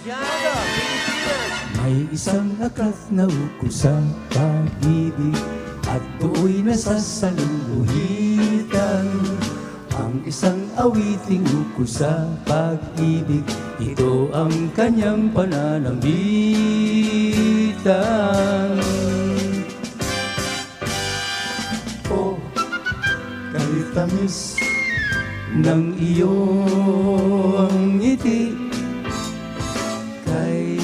Masyado, Pilipinas. May isang aklat na ukusang pag-ibig at buoy nasasaluhitan. Ang isang awiting ukos sa pag-ibig, ito ang kanyang pananambitan. Oh, kay tamis ng iyong ngiti, kay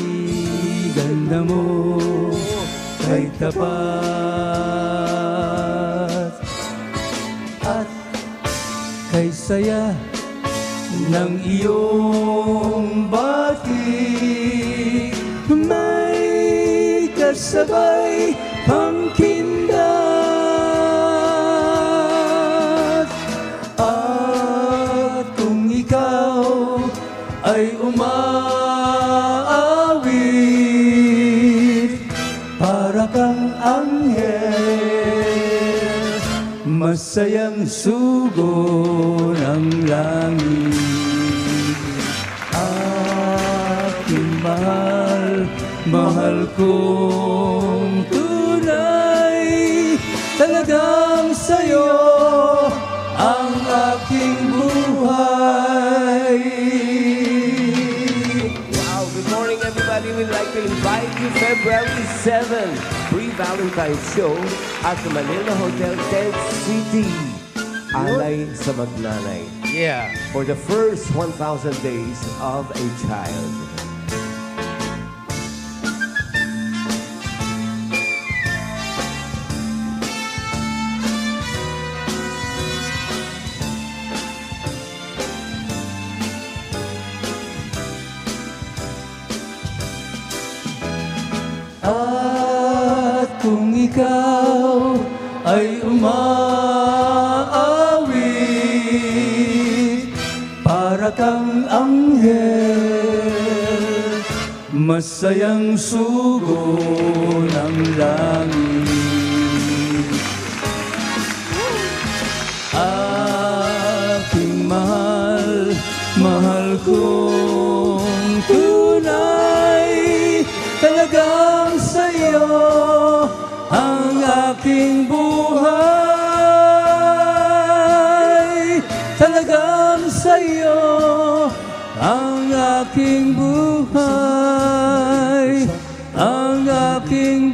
ganda mo, kay tapat, at kay saya ng iyong batik. May kasabay pang kindat, at kung ikaw ay umaawit, para kang anghel, masayang sugo ng langit. Aking mahal, mahal kong tunay, talagang sa'yo ang aking buhay. Wow, good morning everybody. We'd like to invite you February 7, pre-Valentine's show at the Manila Hotel Tent City. Alay sa Magnanay. Yeah. For the first 1,000 days of a child. At kung ikaw ay umaawit, para kang anghel, masayang sugo ng langit. Aking mahal, mahal kong tunay, talagang sa'yo ang aking buhay. Talagang sa'yo ang aking buhay. Ang aking